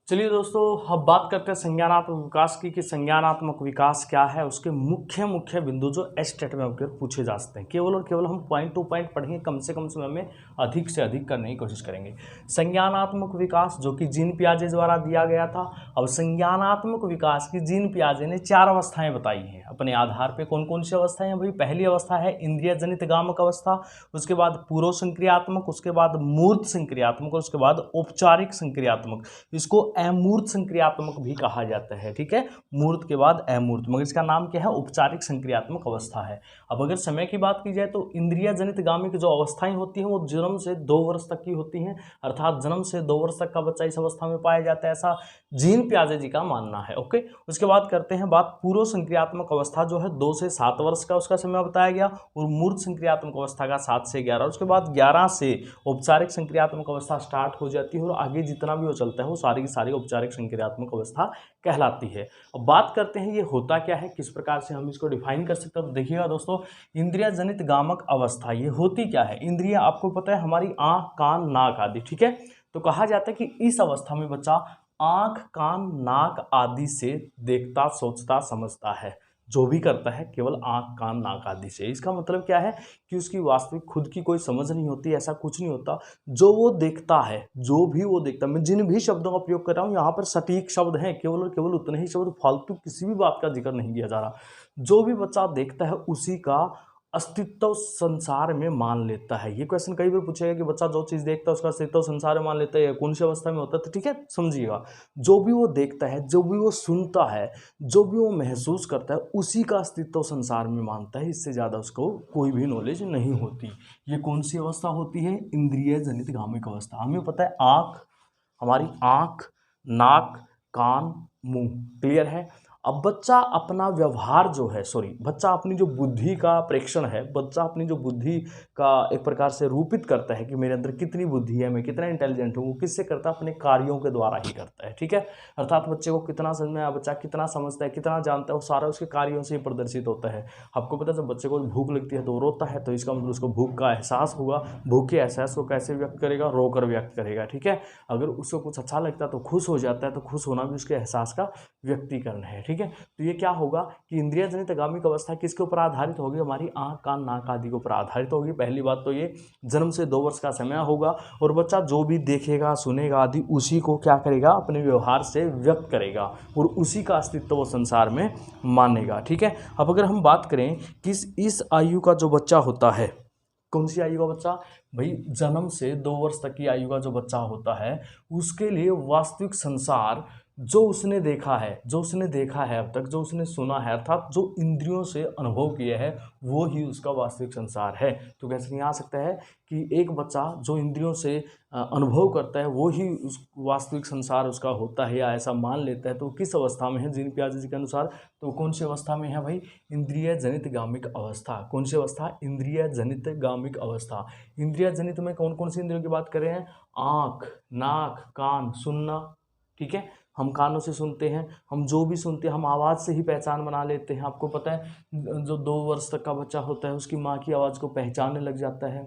चलिए दोस्तों, अब बात करते हैं संज्ञानात्मक विकास की कि संज्ञानात्मक विकास क्या है। उसके मुख्य मुख्य बिंदु जो एस्टेट में होकर पूछे जा सकते हैं, केवल और केवल हम पॉइंट टू पॉइंट पढ़ेंगे, कम से कम समय में अधिक से अधिक करने की कोशिश करेंगे। संज्ञानात्मक विकास जो कि जीन पियाजे द्वारा दिया गया था। अब संज्ञानात्मक विकास की जीन पियाजे ने 4 अवस्थाएं बताई हैं अपने आधार पर। कौन कौन सी अवस्थाएं हैं भाई? पहली अवस्था है इंद्रिय जनित गामक अवस्था, उसके बाद पूर्व संक्रियात्मक, उसके बाद मूर्त संक्रियात्मक और उसके बाद औपचारिक संक्रियात्मक। इसको अमूर्त संक्रियात्मक भी कहा जाता है, ठीक है। मूर्त के बाद अमूर्त, मगर इसका नाम क्या है? औपचारिक संक्रियात्मक अवस्था है। अब अगर समय की बात की जाए तो इंद्रिय जनित गामिक जो अवस्थाएं होती हैं वो जन्म से 2 वर्ष तक की होती हैं, अर्थात जन्म से 2 वर्ष तक का बच्चा इस अवस्था में पाया जाता है, ऐसा जीन पियाजे जी का मानना है। ओके, उसके बाद करते हैं बात पूर्व संक्रियात्मक अवस्था जो है 2 से 7 वर्ष का उसका समय बताया गया, और मूर्त संक्रियात्मक अवस्था का 7 से 11। उसके बाद 11 से औपचारिक संक्रियात्मक अवस्था स्टार्ट हो जाती है, और आगे जितना भी वो चलता है वो सारी की सारी औपचारिक संक्रियात्मक अवस्था कहलाती है। अब बात करते हैं ये होता क्या है, किस प्रकार से हम इसको डिफाइन कर सकते हैं। तो देखिएगा दोस्तों, इंद्रिय जनित गामक अवस्था ये होती क्या है? इंद्रिय आपको पता है हमारी आंख, कान, नाक आदि, ठीक है। तो कहा जाता है कि इस अवस्था में बच्चा आंख, कान, नाक आदि से देखता, सोचता, समझता है। जो भी करता है केवल आंख, कान, नाक आदि से। इसका मतलब क्या है कि उसकी वास्तविक खुद की कोई समझ नहीं होती, ऐसा कुछ नहीं होता। जो वो देखता है, जो भी वो देखता है, मैं जिन भी शब्दों का प्रयोग कर रहा हूँ यहाँ पर सटीक शब्द हैं, केवल और केवल उतने ही शब्द, फालतू किसी भी बात का जिक्र नहीं किया जा रहा। जो भी बच्चा देखता है उसी का अस्तित्व संसार में मान लेता है। ये क्वेश्चन कई बार पूछेगा कि बच्चा जो चीज़ देखता है उसका अस्तित्व संसार में मान लेता है, कौन सी अवस्था में होता है? तो ठीक है, समझिएगा, जो भी वो देखता है, जो भी वो सुनता है, जो भी वो महसूस करता है, उसी का अस्तित्व संसार में मानता है। इससे ज़्यादा उसको कोई भी नॉलेज नहीं होती। ये कौन सी अवस्था होती है? इंद्रिय जनित गामिक अवस्था। हमें पता है आँख, हमारी आँख, नाक, कान, मुंह, क्लियर है। अब बच्चा अपना व्यवहार जो है, बच्चा अपनी जो बुद्धि का प्रेक्षण है, बच्चा अपनी जो बुद्धि का एक प्रकार से रूपित करता है कि मेरे अंदर कितनी बुद्धि है, मैं कितना इंटेलिजेंट हूँ, वो किससे करता है? अपने कार्यों के द्वारा ही करता है, ठीक है। अर्थात बच्चे को कितना समझ में आया, बच्चा कितना समझता है, कितना जानता है, वो सारा उसके कार्यों से ही प्रदर्शित होता है। आपको पता है जब बच्चे को भूख लगती है तो वो रोता है, तो इसका मतलब उसको भूख का एहसास होगा। भूख के एहसास को कैसे व्यक्त करेगा? रोकर व्यक्त करेगा, ठीक है। अगर उसको कुछ अच्छा लगता है तो खुश हो जाता है, तो खुश होना भी उसके एहसास का व्यक्तीकरण है, ठीक है। तो ये क्या होगा कि इंद्रिय जनित गामिक अवस्था किसके ऊपर आधारित होगी? हमारी आंख, कान, नाक आदि के ऊपर आधारित होगी। पहली बात तो ये जन्म से 2 वर्ष का समय होगा, और बच्चा जो भी देखेगा, सुनेगा आदि उसी को क्या करेगा? अपने व्यवहार से व्यक्त करेगा, और उसी का अस्तित्व वो संसार में मानेगा, ठीक है। अब अगर हम बात करें कि इस आयु का जो बच्चा होता है, कौन सी आयु का बच्चा भाई? जन्म से 2 वर्ष तक की आयु का जो बच्चा होता है, उसके लिए वास्तविक संसार जो उसने देखा है, अब तक जो उसने सुना है, अर्थात जो इंद्रियों से अनुभव किया है, वो ही उसका वास्तविक संसार है। तो कैसे नहीं आ सकता है कि एक बच्चा जो इंद्रियों से अनुभव करता है वो ही उस वास्तविक संसार उसका होता है, या ऐसा मान लेता है। तो किस अवस्था में है जीन पियाजे जी के अनुसार? तो कौन सी अवस्था में है भाई? इंद्रिय जनित गामिक अवस्था। कौन सी अवस्था? इंद्रिय जनित गामिक अवस्था। इंद्रिय जनित में कौन कौन सी इंद्रियों की बात कर रहे हैं? आँख, नाक, कान, सुनना, ठीक है। हम कानों से सुनते हैं, हम जो भी सुनते हैं हम आवाज़ से ही पहचान बना लेते हैं। आपको पता है जो 2 वर्ष तक का बच्चा होता है उसकी माँ की आवाज़ को पहचानने लग जाता है,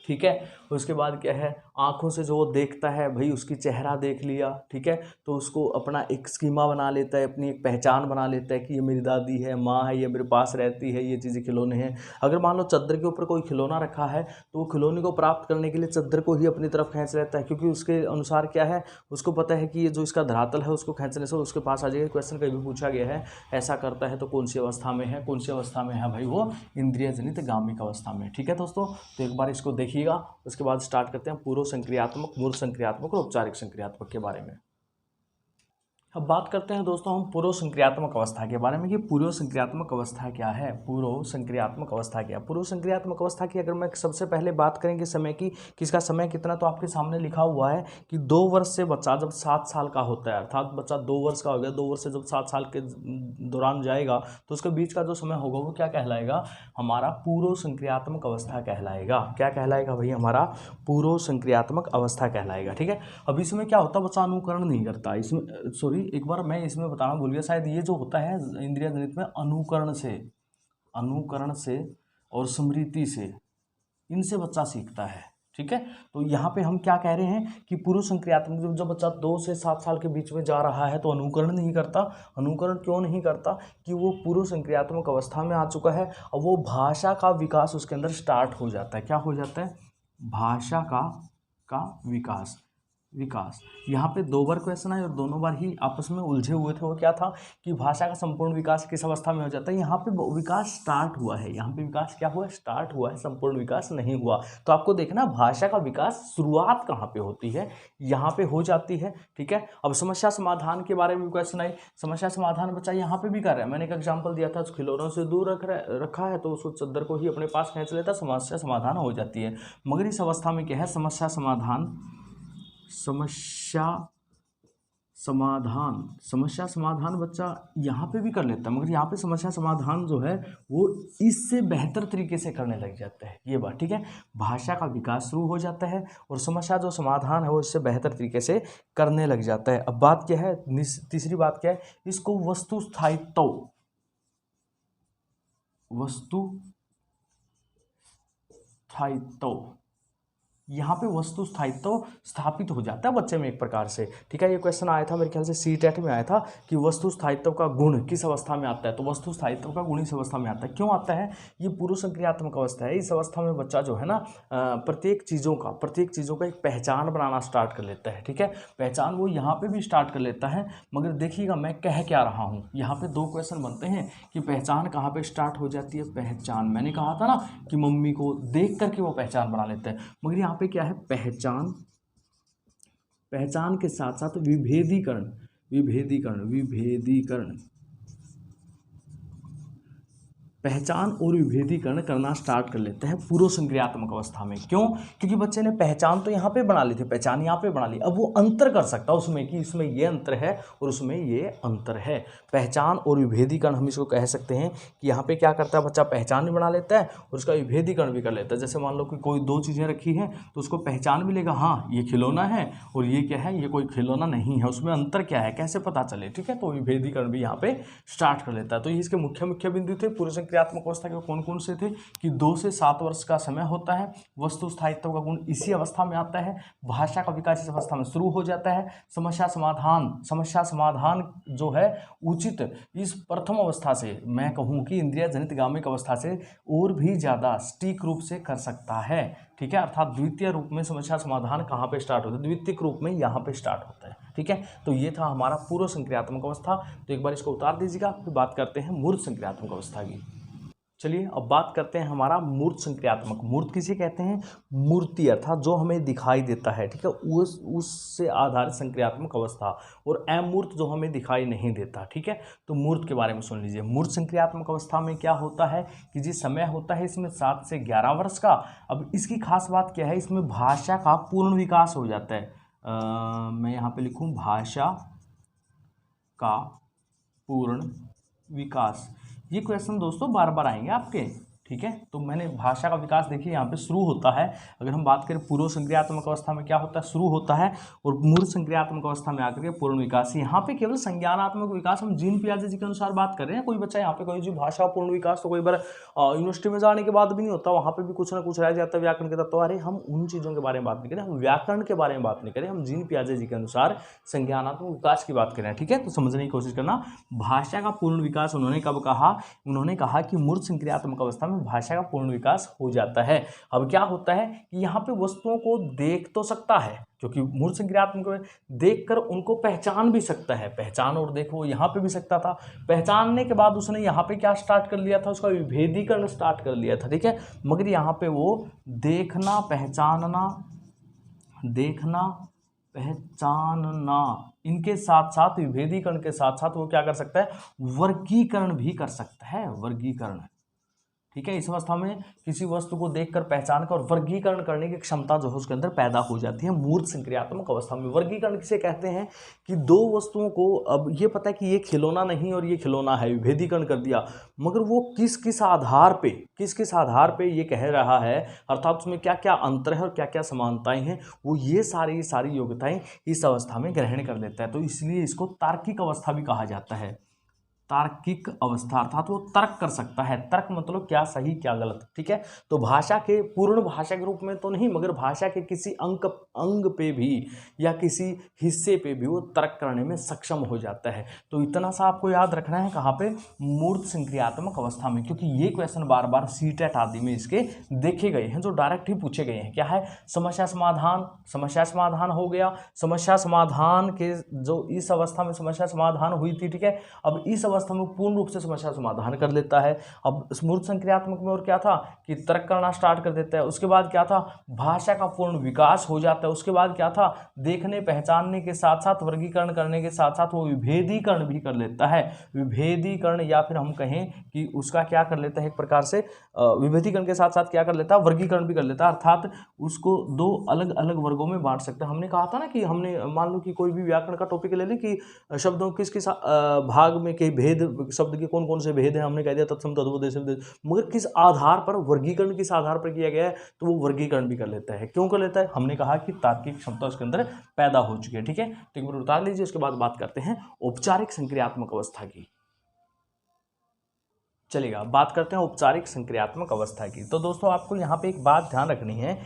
ठीक है। उसके बाद क्या है? आँखों से जो वो देखता है भाई, उसकी चेहरा देख लिया, ठीक है, तो उसको अपना एक स्कीमा बना लेता है, अपनी एक पहचान बना लेता है कि ये मेरी दादी है, माँ है, ये मेरे पास रहती है, ये चीज़ें खिलौने हैं। अगर मान लो चद्दर के ऊपर कोई खिलौना रखा है तो वो खिलौने को प्राप्त करने के लिए चद्दर को ही अपनी तरफ खींच लेता है, क्योंकि उसके अनुसार क्या है, उसको पता है कि ये जो इसका धरातल है उसको खींचने से उसके पास आ जाएगा। क्वेश्चन कहीं भी पूछा गया है ऐसा करता है तो कौन सी अवस्था में है? कौन सी अवस्था में है भाई? वो इंद्रिय जनित गामिक अवस्था में, ठीक है दोस्तों। तो एक बार इसको देखिएगा, उसके बाद स्टार्ट करते हैं पूर्व संक्रियात्मक, मूर्त संक्रियात्मक और औपचारिक संक्रियात्मक के बारे में। अब बात करते हैं दोस्तों हम पूर्व संक्रियात्मक अवस्था के बारे में कि पूर्व संक्रियात्मक अवस्था क्या है, पूर्व संक्रियात्मक अवस्था क्या है। पूर्व संक्रियात्मक अवस्था की अगर मैं सबसे पहले बात करेंगे समय की, किसका समय कितना, तो आपके सामने लिखा हुआ है कि 2 वर्ष से बच्चा जब 7 साल का होता है, अर्थात बच्चा 2 वर्ष का हो गया, 2 वर्ष से जब 7 साल के दौरान जाएगा तो उसके बीच का जो समय होगा वो क्या कहलाएगा? हमारा पूर्व संक्रियात्मक अवस्था कहलाएगा। क्या कहलाएगा भाई? हमारा पूर्व संक्रियात्मक अवस्था कहलाएगा, ठीक है। अब इसमें क्या होता है? बच्चा अनुकरण नहीं करता। इसमें एक बार मैं इसमें बताना भूल गया, शायद ये जो होता है इंद्रिय जनित में अनुकरण से और स्मृति से, इनसे बच्चा सीखता है, ठीक है। तो यहाँ पे हम क्या कह रहे हैं कि पूर्व संक्रियात्मक जब बच्चा 2 से 7 साल के बीच में जा रहा है तो अनुकरण नहीं करता। अनुकरण क्यों नहीं करता? कि वो पूर्व संक्रियात्मक अवस्था में आ चुका है और वो भाषा का विकास उसके अंदर स्टार्ट हो जाता है। क्या हो जाता है? भाषा का विकास। यहाँ पे 2 बार क्वेश्चन आए और दोनों बार ही आपस में उलझे हुए थे। वो क्या था कि भाषा का संपूर्ण विकास किस अवस्था में हो जाता है? यहाँ पे विकास स्टार्ट हुआ है। यहाँ पे विकास क्या हुआ? स्टार्ट हुआ है, संपूर्ण विकास नहीं हुआ। तो आपको देखना भाषा का विकास शुरुआत कहाँ पे होती है? यहाँ पे हो जाती है। ठीक है। अब समस्या समाधान के बारे में क्वेश्चन आई। समस्या समाधान बच्चा यहाँ पे भी कर रहा है। मैंने एक एग्जाम्पल दिया था, खिलौनों से दूर रखा है तो उस चद्दर को ही अपने पास खींच लेता, समस्या समाधान हो जाती है। मगर इस अवस्था में क्या है? समस्या समाधान बच्चा यहाँ पे भी कर लेता है, मगर यहाँ पे समस्या समाधान जो है वो इससे बेहतर तरीके से करने लग जाता है। ये बात ठीक है। भाषा का विकास शुरू हो जाता है और समस्या जो समाधान है वो इससे बेहतर तरीके से करने लग जाता है। अब बात क्या है? तीसरी बात क्या है? इसको वस्तु स्थायित्व यहाँ पे वस्तु स्थायित्व स्थापित हो जाता है बच्चे में एक प्रकार से। ठीक है। ये क्वेश्चन आया था मेरे ख्याल से सीटेट में आया था कि वस्तु स्थायित्व का गुण किस अवस्था में आता है? तो वस्तु स्थायित्व का गुण इस अवस्था में आता है। क्यों आता है? ये पूर्व संक्रियात्मक अवस्था है। इस अवस्था में बच्चा जो है ना प्रत्येक चीज़ों का एक पहचान बनाना स्टार्ट कर लेता है। ठीक है। पहचान वो यहाँ पे भी स्टार्ट कर लेता है। मगर देखिएगा मैं कह क्या रहा हूँ, यहाँ पे 2 क्वेश्चन बनते हैं कि पहचान कहाँ पे स्टार्ट हो जाती है? पहचान मैंने कहा था ना कि मम्मी को देख करके वो पहचान बना लेते हैं। मगर यहाँ पे क्या है? पहचान के साथ साथ विभेदीकरण पहचान और विभेदीकरण करना स्टार्ट कर लेते हैं पूर्व संक्रियात्मक अवस्था में। क्यों? क्योंकि बच्चे ने पहचान तो यहाँ पे बना ली थी, पहचान यहाँ पे बना ली। अब वो अंतर कर सकता है उसमें कि इसमें ये अंतर है और उसमें ये अंतर है। पहचान और विभेदीकरण हम इसको कह सकते हैं कि यहाँ पे क्या करता है बच्चा? पहचान भी बना लेता है और उसका विभेदीकरण भी कर लेता है। जैसे मान लो कि कोई 2 चीज़ें रखी हैं तो उसको पहचान भी लेगा, हाँ ये खिलौना है और ये क्या है? ये कोई खिलौना नहीं है, उसमें अंतर क्या है, कैसे पता चले? ठीक है। तो विभेदीकरण भी यहाँ पे स्टार्ट कर लेता है। तो ये इसके मुख्य बिंदु थे पूर्व संक्रियात्मक अवस्था के। कौन कौन से थे? कि 2 से 7 वर्ष का समय होता है, वस्तु स्थायित्व का गुण इसी अवस्था में आता है, भाषा का विकास इस अवस्था में शुरू हो जाता है, समस्या समाधान जो है उचित इस प्रथम अवस्था से, मैं कहूँ कि इंद्रिय जनित गामिक अवस्था से और भी ज़्यादा सटीक रूप से कर सकता है। ठीक है। अर्थात द्वितीय रूप में समस्या समाधान कहाँ पे स्टार्ट होता है? द्वितीयक रूप में यहाँ पे स्टार्ट होता है। ठीक है। तो ये था हमारा पूर्व संक्रियात्मक अवस्था। तो एक बार इसको उतार दीजिएगा, फिर बात करते हैं मूर्त संक्रियात्मक अवस्था की। चलिए अब बात करते हैं हमारा मूर्त संक्रियात्मक। मूर्त किसे कहते हैं? मूर्ति अर्थात जो हमें दिखाई देता है। ठीक है। उससे आधारित संक्रियात्मक अवस्था। और अमूर्त जो हमें दिखाई नहीं देता। ठीक है। तो मूर्त के बारे में सुन लीजिए। मूर्त संक्रियात्मक अवस्था में क्या होता है कि जी समय होता है इसमें 7 से 11 वर्ष का। अब इसकी खास बात क्या है? इसमें भाषा का पूर्ण विकास हो जाता है। मैं यहाँ पे लिखूँ भाषा का पूर्ण विकास। ये क्वेश्चन दोस्तों बार बार आएंगे आपके। ठीक है। तो मैंने भाषा का विकास देखिए यहाँ पे शुरू होता है। अगर हम बात करें पूर्व संक्रियात्मक अवस्था में क्या होता है? शुरू होता है और मूर्त संक्रियात्मक अवस्था में आकर के पूर्ण विकास। यहाँ पे केवल संज्ञानात्मक विकास हम जीन पियाजे जी के अनुसार बात कर रहे हैं। कोई बच्चा यहाँ पे कोई जी भाषा पूर्ण विकास तो कोई बार यूनिवर्सिटी में जाने के बाद भी नहीं होता, वहाँ पे भी कुछ ना कुछ रह जाता है व्याकरण के तत्व। अरे हम उन चीज़ों के बारे में बात नहीं करें, हम व्याकरण के बारे में बात नहीं करें, हम जीन पियाजे जी के अनुसार संज्ञानात्मक विकास की बात करें। ठीक है। तो समझने की कोशिश करना। भाषा का पूर्ण विकास उन्होंने कब कहा? उन्होंने कहा कि मूर्त संक्रियात्मक अवस्था में भाषा का पूर्ण विकास हो जाता है। अब क्या होता है कि यहाँ पे वस्तुओं को देख तो सकता है, क्योंकि मूर्त संक्रियात्मक देखकर उनको पहचान भी सकता है। पहचान और देखो यहाँ पे भी सकता था। पहचानने के बाद उसने यहाँ पे क्या स्टार्ट कर लिया था? उसका विभेदीकरण स्टार्ट कर लिया था। ठीक है। मगर यहाँ पे वो देखना पहचानना इनके साथ साथ विभेदीकरण के साथ साथ वो क्या कर सकता है? वर्गीकरण भी कर सकता है। वर्गीकरण। ठीक है। इस अवस्था में किसी वस्तु को देखकर पहचान कर और वर्गीकरण करने की क्षमता जो है उसके अंदर पैदा हो जाती है मूर्त संक्रियात्मक अवस्था में। वर्गीकरण किसे कहते हैं? कि 2 वस्तुओं को अब ये पता है कि ये खिलौना नहीं और ये खिलौना है, विभेदीकरण कर दिया, मगर वो किस किस आधार पे ये कह रहा है, अर्थात उसमें क्या क्या अंतर है और क्या क्या समानताएं हैं, वो ये सारी योग्यताएं इस अवस्था में ग्रहण कर लेता है। तो इसलिए इसको तार्किक अवस्था भी कहा जाता है। तार्किक अवस्था, अर्थात वो तर्क कर सकता है। तर्क मतलब क्या सही क्या गलत, ठीक है। तो भाषा के पूर्ण भाषा के रूप में तो नहीं, मगर भाषा के किसी अंग पे भी या किसी हिस्से पे भी वो तर्क करने में सक्षम हो जाता है। तो इतना सा आपको याद रखना है कहाँ पे, मूर्त संक्रियात्मक अवस्था में, क्योंकि ये क्वेश्चन बार बार सीटेट आदि में इसके देखे गए हैं, जो डायरेक्ट ही पूछे गए हैं। क्या है, समस्या समाधान, समस्या समाधान हो गया। समस्या समाधान के जो इस अवस्था में समस्या समाधान हुई थी, ठीक है। अब इस अवस्था में पूर्ण रूप से समस्या समाधान कर लेता है। अब मूर्त संक्रियात्मक में और क्या था कि तर्क करना स्टार्ट कर देता है। उसके बाद क्या था, भाषा का पूर्ण विकास हो जाता है। उसके बाद क्या था, देखने पहचानने के साथ साथ वर्गीकरण करने के साथ साथ वो विभेदीकरण भी कर लेता है। विभेदीकरण या फिर हम कहें कि उसका क्या कर लेता है, एक प्रकार से विभेदीकरण के साथ साथ क्या कर लेता है, वर्गीकरण भी कर लेता है, अर्थात उसको दो अलग अलग वर्गों में बांट सकता है। हमने कहा था ना कि हमने मान लो कि कोई भी व्याकरण का टॉपिक ले लें कि शब्दों किस किस भाग में के भेद, शब्द के कौन कौन से भेद हैं, हमने कह दिया तत्सम तद्भव देशम देश, मगर किस आधार पर, वर्गीकरण किस आधार पर किया गया है, तो वो वर्गीकरण भी कर लेता है। क्यों कर लेता है, हमने कहा कि तार्किक क्षमता उसके अंदर पैदा हो चुकी है, ठीक है। तो एक बार उतार लीजिए, उसके बाद बात करते हैं औपचारिक संक्रियात्मक अवस्था की। चलिएगा, बात करते हैं औपचारिक संक्रियात्मक अवस्था की। तो दोस्तों आपको यहाँ पे एक बात ध्यान रखनी है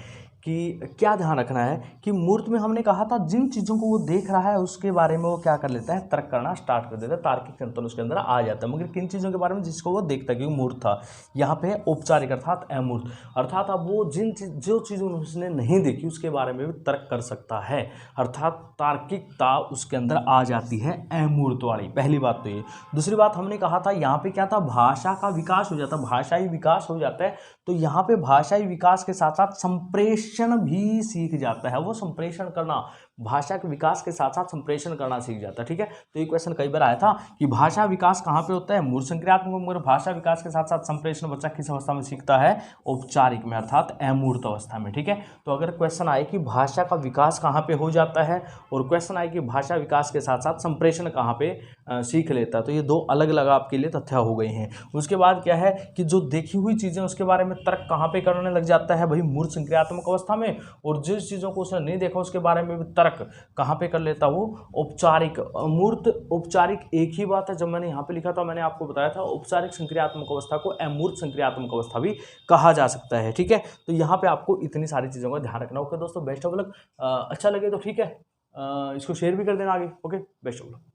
कि क्या ध्यान रखना है कि मूर्त में हमने कहा था जिन चीज़ों को वो देख रहा है उसके बारे में वो क्या कर लेता है, तर्क करना स्टार्ट कर देता है, तार्किक चिंतन उसके अंदर आ जाता है। मगर किन चीज़ों के बारे में जिसको वो देखता है, क्योंकि मूर्त था, यहाँ पे औपचारिक अर्थात अमूर्त, अर्थात अब वो जो चीज़ उसने नहीं देखी उसके बारे में भी तर्क कर सकता है, अर्थात तार्किकता उसके अंदर आ जाती है अमूर्त वाली। पहली बात तो ये। दूसरी बात हमने कहा था यहाँ पे क्या था, भाषा का विकास हो जाता है, भाषाई विकास हो जाता है। तो यहाँ पे भाषाई विकास के साथ साथ संप्रेषण भी सीख जाता है, वो संप्रेषण करना, भाषा के विकास के साथ साथ संप्रेषण करना सीख जाता है, ठीक है। तो ये क्वेश्चन कई बार आया था कि भाषा विकास कहाँ पे होता है, मूर्त संक्रियात्मक, मगर भाषा विकास के साथ साथ संप्रेषण बच्चा किस अवस्था में सीखता है, औपचारिक में, अर्थात अमूर्त अवस्था में, ठीक है। तो अगर क्वेश्चन आए कि भाषा का विकास कहाँ पे हो जाता है और क्वेश्चन आए कि भाषा विकास के साथ साथ संप्रेषण कहाँ पे सीख लेता है, तो ये दो अलग अलग आपके लिए तथ्य हो गए हैं। उसके बाद क्या है कि जो देखी हुई चीज़ें उसके बारे में तर्क कहाँ पे करने लग जाता है, भाई मूर्त संक्रियात्मक अवस्था में, और जिस चीज़ों को उसने नहीं देखा उसके बारे में भी तर्क कहाँ पे कर लेता, वो औपचारिक। मूर्त औपचारिक एक ही बात है, जब मैंने यहाँ पे लिखा था मैंने आपको बताया था औपचारिक संक्रियात्मक अवस्था को अमूर्त संक्रियात्मक अवस्था भी कहा जा सकता है, ठीक है। तो यहाँ पे आपको इतनी सारी चीज़ों का ध्यान रखना। ओके दोस्तों, बेस्ट ऑफ लक। अच्छा लगे तो ठीक है, इसको शेयर भी कर देना आगे। Okay, best of luck.